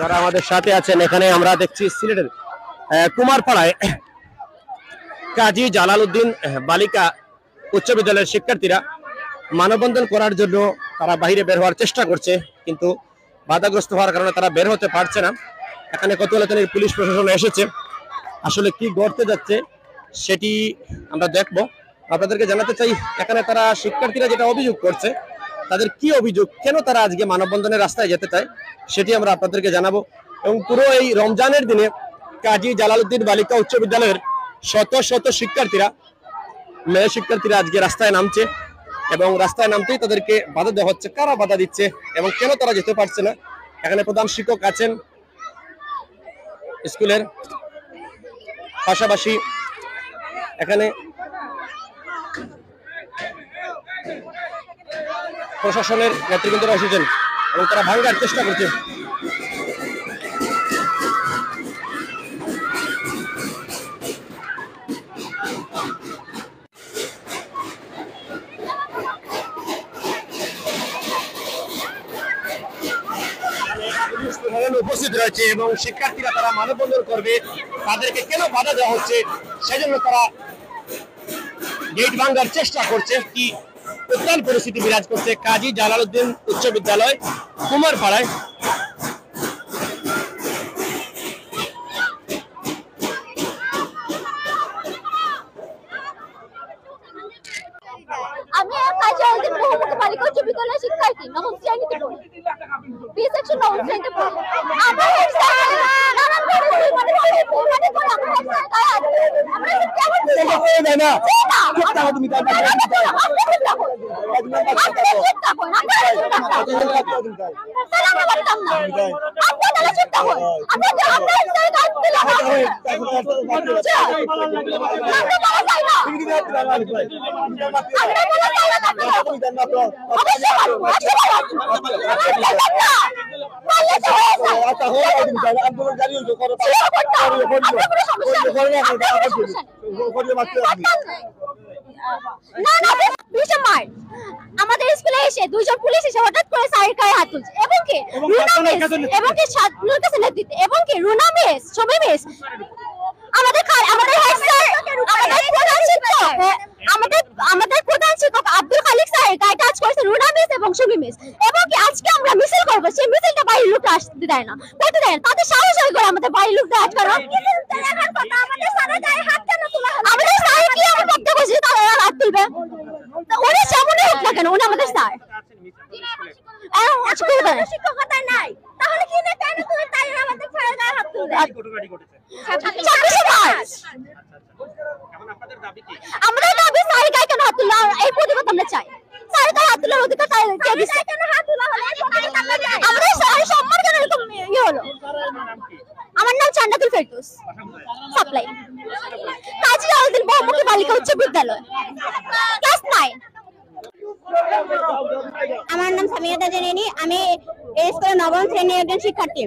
যারা আমাদের সাথে আছেন এখানে আমরা দেখছি সিলেটের কুমারপাড়ায় কাজী জালালউদ্দিন বালিকা উচ্চ বিদ্যালয়ের শিক্ষার্থীরা মানববন্ধন করার জন্য তারা বাইরে বের হওয়ার চেষ্টা করছে, কিন্তু বাধাগ্রস্ত হওয়ার কারণে তারা বের হতে পারছে না। এখানে কোতোয়ালি পুলিশ প্রশাসন এসেছে, আসলে কি ঘটতে যাচ্ছে সেটি আমরা দেখব। আপনাদেরকে জানাতে চাই এখানে তারা শিক্ষার্থীরা যেটা অভিযোগ করছে, তাদের কি অভিযোগ, কেন তারা আজকে মানববন্ধনের রাস্তায় যেতে চায় সেটি আমরা আপনাদেরকে জানাবো। এবং পুরো এই রমজানের দিনে কাজী জালালউদ্দিন বালিকা উচ্চ বিদ্যালয়ের শত শত শিক্ষার্থীরা, মেয়ে শিক্ষার্থীরা আজকে রাস্তায় নামছে এবং রাস্তায় নামতেই তাদেরকে বাধা দেওয়া হচ্ছে। কারা বাধা দিচ্ছে এবং কেন তারা যেতে পারছে না? এখানে প্রধান শিক্ষক আছেন স্কুলের, পাশাপাশি এখানে প্রশাসনের নেতৃবৃন্দরা এসেছেন এবং তারা ভাঙার চেষ্টা করছে। উপস্থিত রয়েছে এবং শিক্ষার্থীরা তারা মানববন্ধন করবে, তাদেরকে কেন বাধা দেওয়া হচ্ছে সেজন্য তারা গেট ভাঙার চেষ্টা করছে। কি উত্তাল পরিস্থিতি বিরাজ করছে কাজী জালালউদ্দিন উচ্চ বিদ্যালয় কুমারপাড়ায়। আমি কাজী জালালউদ্দিন বহুমুখী বালিকা উচ্চ বিদ্যালয়ের শিক্ষার্থী, নবম শ্রেণীতে পড়ি, বি সেকশন নবম শ্রেণীতে পড়ি। আমরা নানান ধরনের আমরা আমাদের স্কুলে এসে দুইজন পুলিশ এসে হঠাৎ করে স্যারের গায়ে হাত তুলছে এবং কি রুনা মিস ছবি মিস আমাদের হেড স্যার আমাদের প্রধান শিক্ষক আব্দুল খালিক স্যারের গায়ে টাচ করেছে রুনা মিস এবং ছবি মিস। এবং কি আজকে আমরা মিছিল করবো, সেই মিছিলটা বাইরের লোকটা আসতে দেয় না, করতে দেয় না, তাদের সাহস হয়ে করে আমাদের বাইরের লোকটা আজ করো। আমাদের স্যারের গায়ে হাত কেন তোলা হলো? আমাদের স্যার কি আমরা করতে বসে তারা হাত তুলবে? উনি যেমনই হোক না কেন, উনি আমাদের স্যার। শিক্ষকতা নাই তাহলে কি না, কেন তুমি তাই আমাদের স্যারের গায়ে হাত তুলবে? আমাদের দাবি স্যারের গায়ে কেন হাত তুললো, এই প্রতিবাদ আমরা চাই। স্যারের গায়ে হাত তোলার অধিকার কে দিছে? আমাদের স্যারের সম্মান কেন এরকম ইয়ে হলো? আমার নাম চান্দাতুল ফেরদৌস, সাপ্লাই, কাজী জালালউদ্দিন বহুমুখী বালিকা উচ্চ বিদ্যালয়, ক্লাস 9। আমার নাম সামিয়াতা জেনেনি, আমি এই স্কুলের নবম শ্রেণীর একজন শিক্ষার্থী।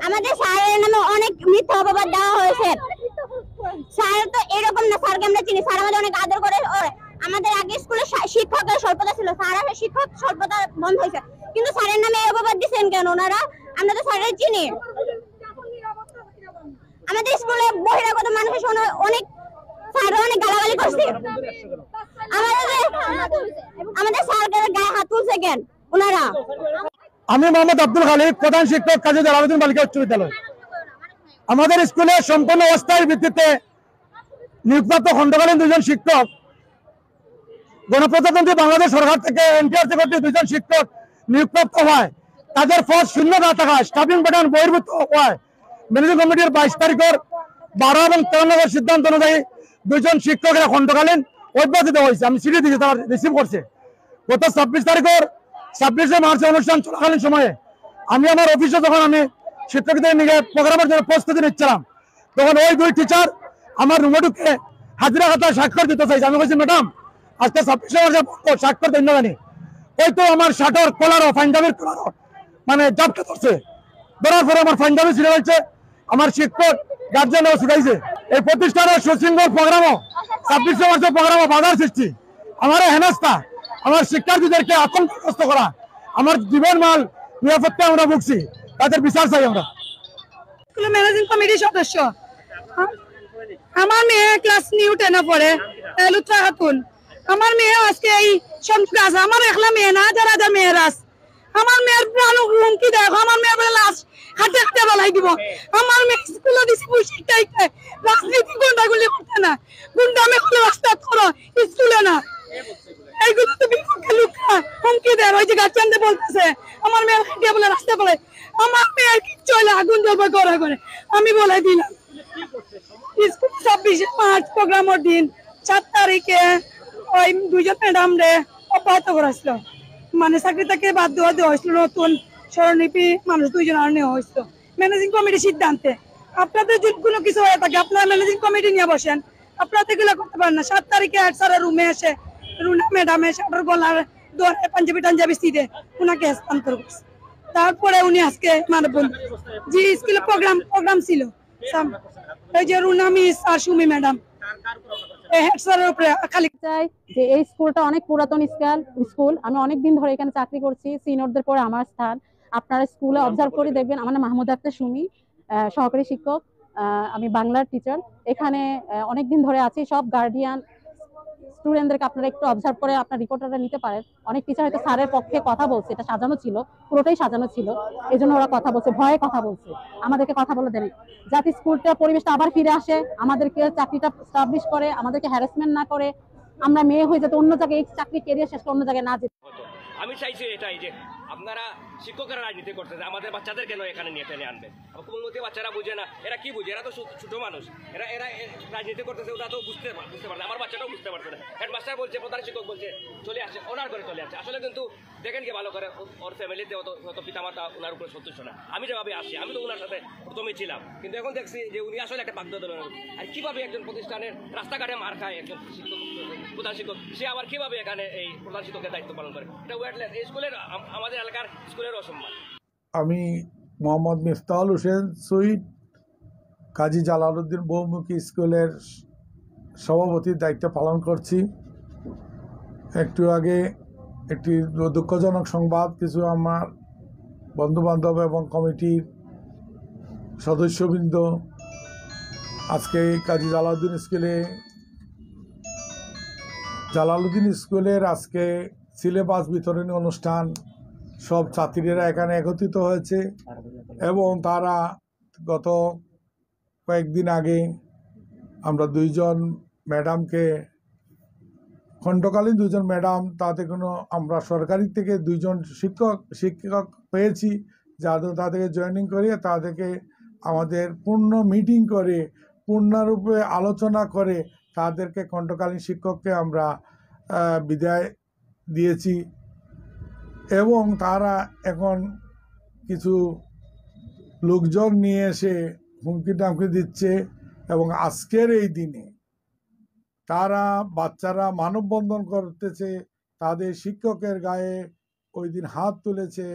আমাদের স্যারের নামে অনেক মিথ্যা অপবাদ দেওয়া হয়েছে। স্যার তো এরকম না, স্যারকে আমরা চিনি, স্যার আমাদের অনেক আদর করে। আমাদের আগে স্কুলে শিক্ষকের স্বল্পতা ছিল, স্যার আসে শিক্ষক স্বল্পতা বন্ধ হয়েছে, কিন্তু স্যারের নামে এই অপবাদ দিচ্ছেন কেন ওনারা? আমরা তো স্যারের চিনি। আমাদের স্কুলে বহিরাগত মানুষের সঙ্গে অনেক স্যার অনেক গালাগালি করছে, আমাদের স্যারের গায়ে হাত তুলছে কেন ওনারা? আমি মোহাম্মদ আব্দুল খালিক, প্রধান শিক্ষক কাজী জালালউদ্দিন বালিকা উচ্চ বিদ্যালয়। আমাদের স্কুলে সম্পূর্ণ অস্থায়ী ভিত্তিতে নিয়োগপ্রাপ্ত খণ্ডকালীন দুজন শিক্ষক, গণপ্রজাতন্ত্রী বাংলাদেশ সরকার থেকে এনটিআরসি কর্তৃক দুজন শিক্ষক নিয়োগপ্রাপ্ত হয়, তাদের পদ শূন্য না থাকায় স্টাফিং প্যাটার্ন বহির্ভূত হয় ম্যানেজিং কমিটির 22 তারিখের 12 এবং 13 নম্বর সিদ্ধান্ত অনুযায়ী দুজন শিক্ষকের খণ্ডকালীন অব্যাহতি দেওয়া হয়েছে। আমি চিঠি দিয়েছি, তারা রিসিভ করছে। গত 26 তারিখের 26শে মার্চ অনুষ্ঠান চলাকালীন সময়ে আমি আমার অফিসে যখন আমি শিক্ষকদের নিয়ে প্রোগ্রামের জন্য প্রস্তুতি নিচ্ছিলাম, তখন ওই দুই টিচার আমার রুমে ঢুকে হাজিরা খাতায় স্বাক্ষর দিতে চাইছে। আমি বলছি, ম্যাডাম আজকে 26শে মার্চে স্বাক্ষর দেন না জানি। ওই তো আমার শার্টের কলারও, পাঞ্জাবির কলারও মানে জাপটা ধরছে, ধরার পরে আমার পাঞ্জাবি ছিঁড়ে ফেলছে, আমার শিক্ষক গার্জেনও ছুটাইছে। এই প্রতিষ্ঠানের সুশৃঙ্খল প্রোগ্রামও 26শে মার্চের প্রোগ্রামে বাধার সৃষ্টি, আমার হেনস্থা, আমার শিক্ষার্থীদেরকে আতঙ্কগ্রস্ত করা, আমার জীবন মাল নিরাপত্তায় আমরা ভুগছি, তাদের বিচার চাই আমরা। স্কুল ম্যানেজিং কমিটির সদস্য। আমার মেয়ে ক্লাস নিউ 10 পড়ে, লুত্রা খাতুন। আমার মেয়ে আজকে এই সন্ত্রাস, আমার একলা মেয়ে না, হাজার হাজার মেয়ের আছে। আমার মেয়ের প্রাণ হুমকি দেখো, আমার মেয়ের বলে লাশ হাতে হাতে বলাই দিব। আমার মেয়ে স্কুলে দিছি শিক্ষাইতে, রাজনীতি গুন্ডাগুলি করতে না, গুন্ডামি করলে রাস্তা করো, স্কুলে না। এইগুলো তো বিপক্ষে লোকরা হুমকি দেয়, ওই যে গার্জিয়ানদের বলতেছে আমার মেয়ের হাঁটিয়ে বলে রাস্তা বলে, আমার মেয়ের কিচ্ছু হলে আগুন জ্বলবে ঘরে ঘরে। আমি বলে দিলাম স্কুল 26শে মার্চ প্রোগ্রামের দিন 7 তারিখে ওই 2জন ম্যাডাম রে অব্যাহত করেছিল, মানে চাকরি থেকে বাদ দেওয়া হয়েছিল, নতুন স্বরলিপি মানুষ 2জন আর নেওয়া হয়েছিল ম্যানেজিং কমিটির সিদ্ধান্তে। আপনাদের যদি কোনো কিছু হয়ে থাকে আপনারা ম্যানেজিং কমিটি নিয়ে বসেন, আপনারা তো এগুলো করতে পারেন না। 7 তারিখে হেড স্যারের রুমে এসে রুনা ম্যাডাম এসে ওটার গলার দৌড়ে পাঞ্জাবি টাঞ্জাবি সিটে উনাকে হস্তান্তর করছে। তারপরে উনি আজকে মানববন্ধন যে স্কুলে প্রোগ্রাম ছিল, ওই যে রুনা মিস আর সুমি ম্যাডাম হেড স্যারের উপরে খালি চাই যে এই স্কুলটা অনেক পুরাতন স্কুল, আমি অনেক দিন ধরে এখানে চাকরি করছি, সিনিয়রদের পরে আমার স্থান। আপনারা স্কুলে অবজার্ভ করে দেখবেন, আমার নাম মাহমুদ আক্তার সুমি, সহকারী শিক্ষক, আমি বাংলার টিচার। এখানে অনেক দিন ধরে আছি। সব গার্ডিয়ান স্টুডেন্টদেরকে আপনারা একটু অবজার্ভ করে আপনার রিপোর্টাররা নিতে পারেন। অনেক টিচার হয়তো স্যারের পক্ষে কথা বলছে, এটা সাজানো ছিল, পুরোটাই সাজানো ছিল, এই জন্য ওরা কথা বলছে, ভয়ে কথা বলছে, আমাদেরকে কথা বলে দেয় যাতে স্কুলটা পরিবেশটা আবার ফিরে আসে, আমাদেরকে চাকরিটা স্টাবলিশ করে, আমাদেরকে হ্যারাসমেন্ট না করে, আমরা মেয়ে হয়ে যাতে অন্য জায়গায় এই চাকরি কেরিয়ার শেষ করে অন্য জায়গায় না যেতে। আমি চাইছি এটাই যে আপনারা শিক্ষকেরা রাজনীতি করতেছে, আমাদের বাচ্চাদের কেন এখানে নিয়ে টেনে আনবেন? কোমলমতি বাচ্চারা বুঝে না, এরা কি বুঝে? এরা তো ছোট মানুষ, এরা এরা রাজনীতি করতেছে, ওরা তো বুঝতে পারে না। আমার বাচ্চাটাও বুঝতে পারছে না। হেডমাস্টার বলছে, প্রধান শিক্ষক বলছে চলে আসে, ওনার করে চলে আসছে। আসলে কিন্তু দেখেন কি ভালো করে ওর ফ্যামিলিতে অত পিতামাতা ওনার উপরে সন্তুষ্ট না। আমি যেভাবে আসছি, আমি তো ওনার সাথে প্রথমে ছিলাম, কিন্তু এখন দেখছি যে উনি আসলে একটা বাধ্যতামূলক। আর কিভাবে একজন প্রতিষ্ঠানের রাস্তাঘাটে মার খায় একজন শিক্ষক, প্রধান শিক্ষক, সে আবার কিভাবে এখানে এই প্রধান শিক্ষকের দায়িত্ব পালন করে? এটা ওয়েটল্যান্ড এই স্কুলের, আমাদের এলাকার স্কুলের অসম্মান। আমি মোহাম্মদ মিফতাহুল হোসেন সুইট, কাজী জালালউদ্দিন বহুমুখী স্কুলের সভাপতির দায়িত্ব পালন করছি। একটু আগে একটি দুঃখজনক সংবাদ, কিছু আমার বন্ধুবান্ধব এবং কমিটির সদস্যবৃন্দ আজকে কাজী জালালউদ্দিন স্কুলের আজকে সিলেবাস বিতরণী অনুষ্ঠান, সব ছাত্রীরা এখানে একত্রিত হয়েছে এবং তারা গত কয়েকদিন আগে আমরা 2জন ম্যাডামকে, খণ্ডকালীন 2জন ম্যাডাম, তাতে কোনো আমরা সরকারি থেকে 2জন শিক্ষক পেয়েছি, যাদের তাদেরকে জয়েনিং করিয়ে তাদেরকে আমাদের পূর্ণ মিটিং করে পূর্ণরূপে আলোচনা করে তাদেরকে খণ্ডকালীন শিক্ষককে আমরা বিদায় দিয়েছি। এবং তারা এখন কিছু লোকজন নিয়ে এসে হুমকি টামকি দিচ্ছে এবং আজকের এই দিনে তারা বাচ্চারা মানববন্ধন করতেছে, তাদের শিক্ষকের গায়ে ওই দিন হাত তুলেছে,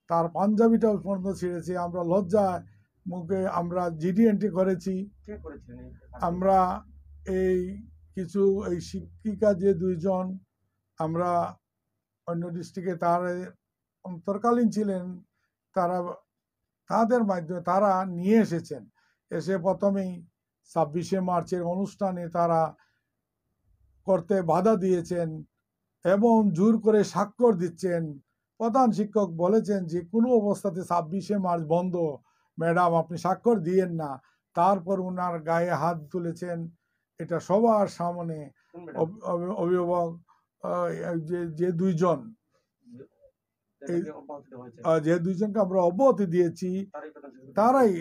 তার পাঞ্জাবিটাও পর্যন্ত ছিঁড়েছে। আমরা লজ্জায় মুখে আমরা জিডি এন্ট্রি করেছি। আমরা এই শিক্ষিকা যে 2জন আমরা অন্য ডিস্ট্রিক্টে তারা অন্তর্কালীন ছিলেন, তাদের মাধ্যমে তারা নিয়ে এসেছেন, এসে প্রথমেই 26শে মার্চের অনুষ্ঠানে তারা করতে বাধা দিয়েছেন এবং জোর করে স্বাক্ষর দিচ্ছেন। প্রধান শিক্ষক বলেছেন যে কোনো অবস্থাতে 26শে মার্চ বন্ধ, ম্যাডাম আপনি স্বাক্ষর দিয়েন না। তারপর ওনার গায়ে হাত তুলেছেন, এটা সবার সামনে। অভিভাবক যে 2জনকে আমরা অব্যাহতি দিয়েছি, তারাই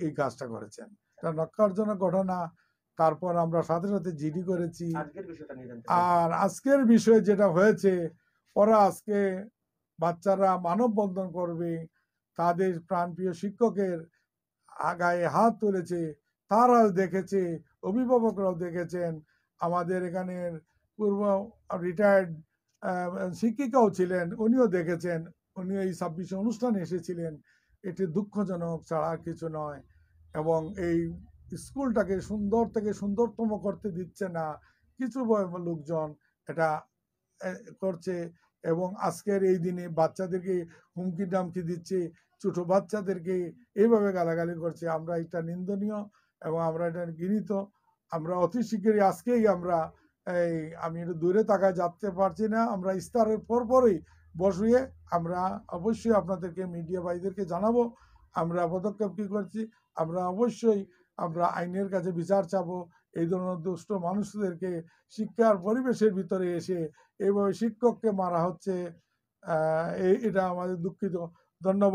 এই কাজটা করেছেন। এটা নক্কারজনক ঘটনা। তারপর আমরা সাথে সাথে জিডি করেছি। আর আজকের বিষয় যেটা হয়েছে, ওরা আজকে বাচ্চারা মানববন্ধন করবে, তাদের প্রাণপ্রিয় শিক্ষকের গায়ে হাত তুলেছে, তারাও দেখেছে, অভিভাবকরাও দেখেছেন, আমাদের এখানের পূর্ব রিটায়ার্ড শিক্ষিকাও ছিলেন, উনিও দেখেছেন, উনিও এই 26শে অনুষ্ঠানে এসেছিলেন। এটি দুঃখজনক ছাড়া কিছু নয়। এবং এই স্কুলটাকে সুন্দর থেকে সুন্দরতম করতে দিচ্ছে না, কিছু লোকজন এটা করছে এবং আজকের এই দিনে বাচ্চাদেরকে হুমকি ডামকি দিচ্ছে, ছোট বাচ্চাদেরকে এইভাবে গালাগালি করছে। আমরা এটা নিন্দনীয় এবং আমরা এটা ঘৃণিত। আমরা অতি শীঘ্রই আজকেই আমরা আমি একটু দূরে তাকায় যেতে পারছি না, আমরা ইফতারের পরই বসিয়ে আমরা অবশ্যই আপনাদেরকে মিডিয়া ভাইদেরকে জানাবো আমরা পদক্ষেপ কি করছি। আমরা অবশ্যই আমরা আইনের কাছে বিচার চাবো। এই ধরনের দুষ্ট মানুষদেরকে শিক্ষার পরিবেশের ভিতরে এসে এইভাবে শিক্ষককে মারা হচ্ছে, এটা আমাদের দুঃখিত। ধন্যবাদ।